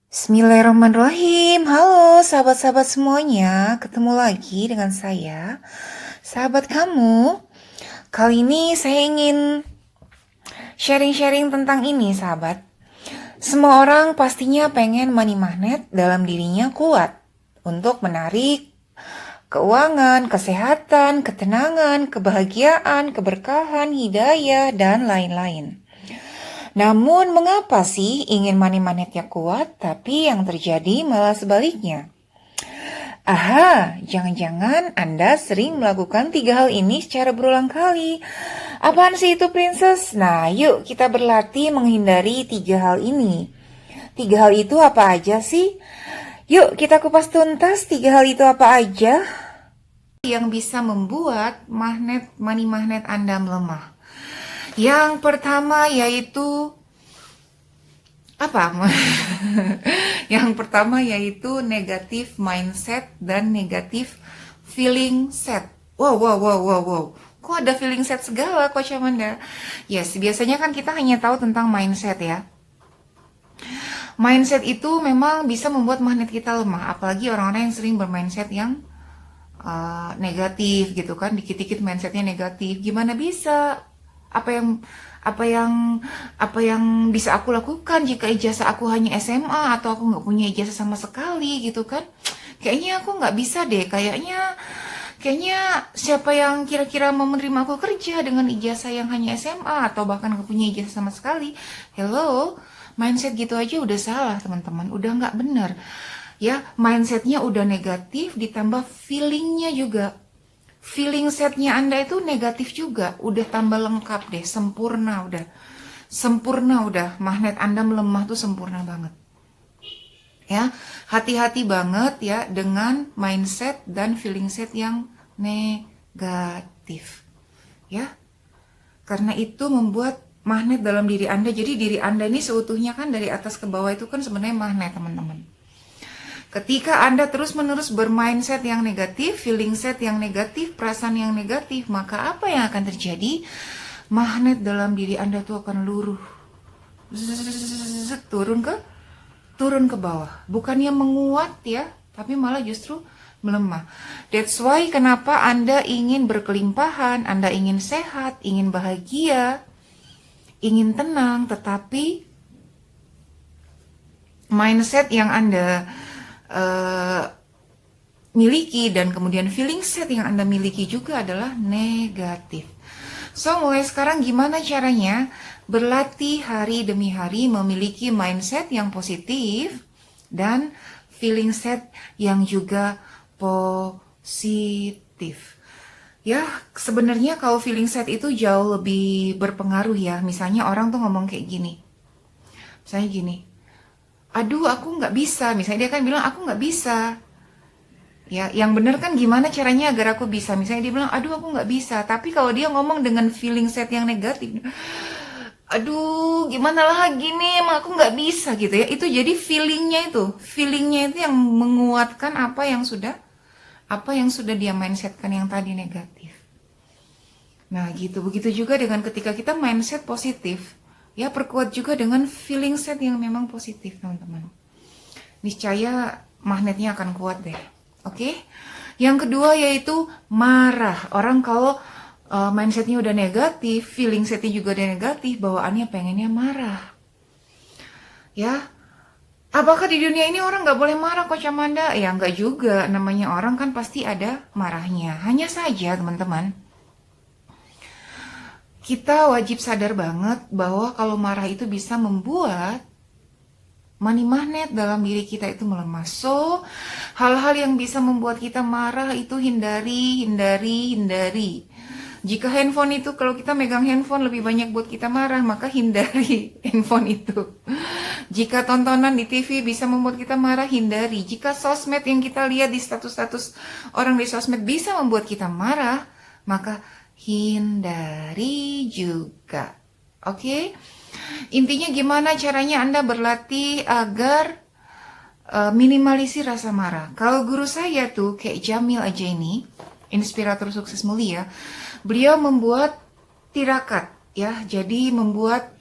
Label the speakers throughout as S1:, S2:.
S1: Bismillahirrahmanirrahim. Halo sahabat-sahabat semuanya, ketemu lagi dengan saya, sahabat kamu. Kali ini saya ingin sharing-sharing tentang ini, sahabat. Semua orang pastinya pengen money magnet dalam dirinya kuat untuk menarik keuangan, kesehatan, ketenangan, kebahagiaan, keberkahan, hidayah, dan lain-lain. Namun mengapa sih ingin money magnetnya kuat, tapi yang terjadi malah sebaliknya? Aha, jangan-jangan Anda sering melakukan 3 hal ini secara berulang kali. Apaan sih itu, Princess? Nah, yuk kita berlatih menghindari 3 hal ini. 3 hal itu apa aja sih? Yuk kita kupas tuntas 3 hal itu apa aja yang bisa membuat money magnet Anda melemah. Yang pertama yaitu apa? Yang pertama yaitu negatif mindset dan negatif feeling set. Wow. Kok ada feeling set segala, Coach Amanda? Yes, biasanya kan kita hanya tahu tentang mindset ya. Mindset itu memang bisa membuat magnet kita lemah, apalagi orang-orang yang sering bermindset yang negatif gitu kan, dikit-dikit mindsetnya negatif. Gimana bisa? Apa yang bisa aku lakukan jika ijazah aku hanya SMA atau aku nggak punya ijazah sama sekali gitu kan? Kayaknya aku nggak bisa deh. Kayaknya siapa yang kira-kira mau menerima aku kerja dengan ijazah yang hanya SMA atau bahkan nggak punya ijazah sama sekali? Hello, mindset gitu aja udah salah teman-teman, udah nggak bener. Ya, mindsetnya udah negatif ditambah feelingnya juga. Feeling setnya Anda itu negatif juga, udah tambah lengkap deh, sempurna udah, magnet Anda melemah tuh sempurna banget. Ya, hati-hati banget ya dengan mindset dan feeling set yang negatif. Ya, karena itu membuat magnet dalam diri Anda. Jadi diri Anda ini seutuhnya kan dari atas ke bawah itu kan sebenarnya magnet, teman-teman. Ketika Anda terus-menerus bermindset yang negatif, feeling set yang negatif, perasaan yang negatif, maka apa yang akan terjadi? Magnet dalam diri Anda tuh akan luruh. Turun ke bawah. Bukannya menguat ya, tapi malah justru melemah. That's why kenapa Anda ingin berkelimpahan, Anda ingin sehat, ingin bahagia, ingin tenang, tetapi mindset yang Anda miliki dan kemudian feeling set yang Anda miliki juga adalah negatif. So, mulai sekarang gimana caranya berlatih hari demi hari memiliki mindset yang positif dan feeling set yang juga positif. Ya, sebenarnya kalau feeling set itu jauh lebih berpengaruh ya. Misalnya orang tuh ngomong kayak gini. Misalnya gini, aduh aku nggak bisa, misalnya dia kan bilang aku nggak bisa ya, yang bener kan gimana caranya agar aku bisa, misalnya dia bilang aduh aku nggak bisa, tapi kalau dia ngomong dengan feeling set yang negatif, aduh gimana lagi nih emang aku nggak bisa gitu ya, itu jadi feelingnya itu yang menguatkan apa yang sudah dia mindsetkan yang tadi negatif. Nah gitu, begitu juga dengan ketika kita mindset positif. Ya, perkuat juga dengan feeling set yang memang positif, teman-teman. Niscaya magnetnya akan kuat deh. Oke? Yang kedua yaitu marah. Orang kalau mindsetnya udah negatif, feeling setnya juga udah negatif, bawaannya pengennya marah. Ya, apakah di dunia ini orang nggak boleh marah, Coach Amanda? Ya, nggak juga. Namanya orang kan pasti ada marahnya. Hanya saja, teman-teman, kita wajib sadar banget bahwa kalau marah itu bisa membuat money magnet dalam diri kita itu melemah. So, hal-hal yang bisa membuat kita marah itu hindari. Jika handphone itu, kalau kita megang handphone lebih banyak buat kita marah, maka hindari handphone itu. Jika tontonan di TV bisa membuat kita marah, hindari. Jika sosmed yang kita lihat di status-status orang di sosmed bisa membuat kita marah, maka hindari juga. Oke? Intinya gimana caranya Anda berlatih agar minimalisir rasa marah. Kalau guru saya tuh kayak Jamil Ajaini, inspirator sukses mulia, beliau membuat tirakat ya. Jadi membuat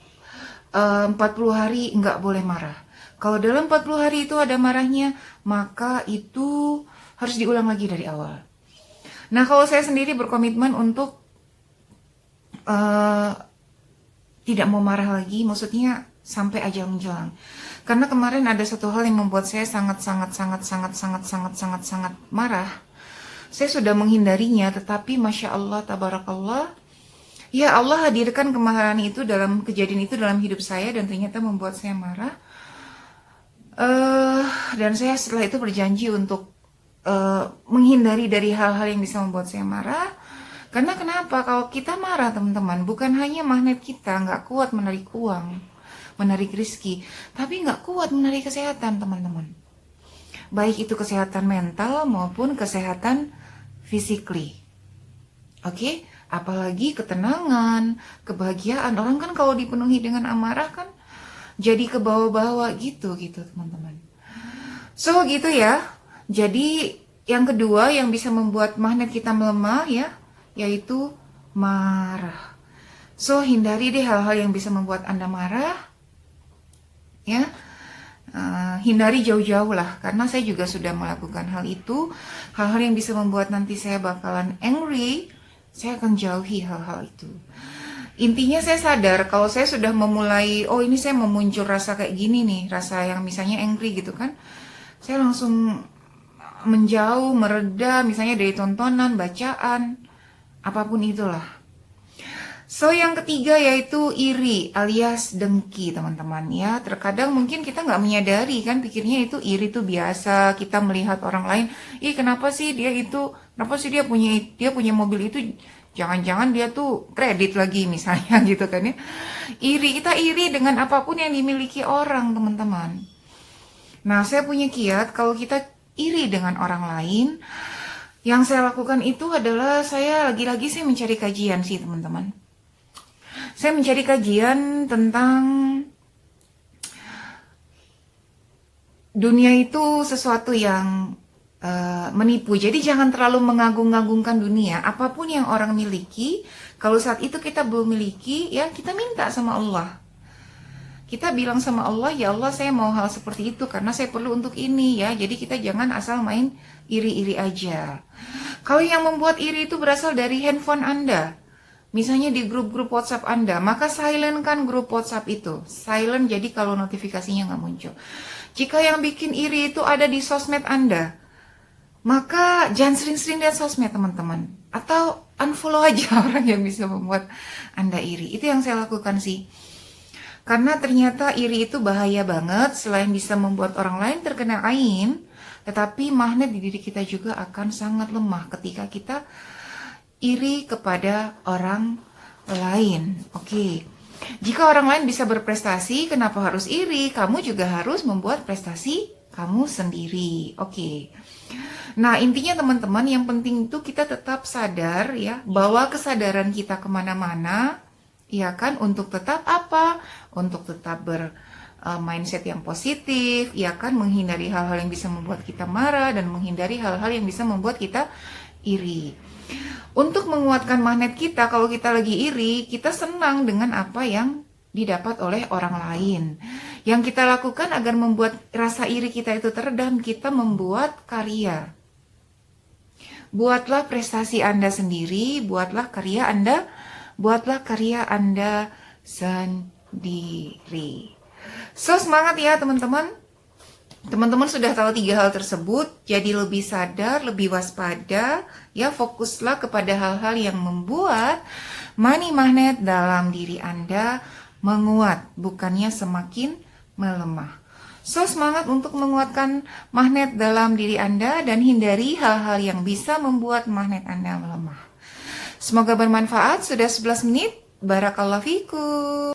S1: 40 hari nggak boleh marah. Kalau dalam 40 hari itu ada marahnya, maka itu harus diulang lagi dari awal. Nah, kalau saya sendiri berkomitmen untuk tidak mau marah lagi, maksudnya sampai ajal menjelang. Karena kemarin ada satu hal yang membuat saya sangat marah. Saya sudah menghindarinya, tetapi Masya Allah, Tabarakallah, ya Allah hadirkan kemarahan itu dalam kejadian itu dalam hidup saya dan ternyata membuat saya marah. Dan saya setelah itu berjanji untuk menghindari dari hal-hal yang bisa membuat saya marah. Karena kenapa? Kalau kita marah teman-teman, bukan hanya magnet kita nggak kuat menarik uang, menarik rezeki, tapi nggak kuat menarik kesehatan teman-teman. Baik itu kesehatan mental maupun kesehatan physically. Oke? Apalagi ketenangan, kebahagiaan. Orang kan kalau dipenuhi dengan amarah kan jadi ke bawah-bawah gitu teman-teman. So gitu ya. Jadi yang kedua yang bisa membuat magnet kita melemah ya, yaitu marah. So hindari deh hal-hal yang bisa membuat Anda marah. Ya. Hindari jauh-jauh lah, karena saya juga sudah melakukan hal itu. Hal-hal yang bisa membuat nanti saya bakalan angry, saya akan jauhi hal-hal itu. Intinya saya sadar kalau saya sudah memulai, oh ini saya memuncul rasa kayak gini nih, rasa yang misalnya angry gitu kan, saya langsung menjauh, mereda, misalnya dari tontonan, bacaan, apapun itulah. So yang ketiga yaitu iri alias dengki teman-teman ya. Terkadang mungkin kita nggak menyadari kan, pikirnya itu iri itu biasa, kita melihat orang lain, kenapa sih dia punya mobil itu, jangan-jangan dia tuh kredit lagi misalnya gitu kan ya. Kita iri dengan apapun yang dimiliki orang teman-teman. Nah saya punya kiat kalau kita iri dengan orang lain, yang saya lakukan itu adalah saya lagi-lagi sih mencari kajian sih teman-teman. Saya mencari kajian tentang dunia itu sesuatu yang menipu. Jadi jangan terlalu mengagung-agungkan dunia. Apapun yang orang miliki, kalau saat itu kita belum miliki, ya kita minta sama Allah. Kita bilang sama Allah, ya Allah saya mau hal seperti itu karena saya perlu untuk ini ya. Jadi kita jangan asal main iri-iri aja. Kalau yang membuat iri itu berasal dari handphone Anda, misalnya di grup-grup WhatsApp Anda, maka silent kan grup WhatsApp itu. Silent jadi kalau notifikasinya nggak muncul. Jika yang bikin iri itu ada di sosmed Anda, maka jangan sering-sering lihat sosmed teman-teman. Atau unfollow aja orang yang bisa membuat Anda iri. Itu yang saya lakukan sih. Karena ternyata iri itu bahaya banget. Selain bisa membuat orang lain terkena ain, tetapi magnet di diri kita juga akan sangat lemah ketika kita iri kepada orang lain. Oke. Jika orang lain bisa berprestasi, kenapa harus iri? Kamu juga harus membuat prestasi kamu sendiri. Oke. Nah, intinya teman-teman, yang penting itu kita tetap sadar ya, bahwa kesadaran kita kemana-mana, ya kan, untuk tetap apa? Untuk tetap mindset yang positif, ya kan, menghindari hal-hal yang bisa membuat kita marah dan menghindari hal-hal yang bisa membuat kita iri. Untuk menguatkan magnet kita, kalau kita lagi iri, kita senang dengan apa yang didapat oleh orang lain. Yang kita lakukan agar membuat rasa iri kita itu teredam, kita membuat karya. Buatlah prestasi Anda sendiri, buatlah karya Anda sendiri. So, semangat ya teman-teman. Teman-teman sudah tahu 3 hal tersebut, jadi lebih sadar, lebih waspada, ya fokuslah kepada hal-hal yang membuat money magnet dalam diri Anda menguat, bukannya semakin melemah. So, semangat untuk menguatkan magnet dalam diri Anda dan hindari hal-hal yang bisa membuat magnet Anda melemah. Semoga bermanfaat, sudah 11 menit. Barakallahu fikum.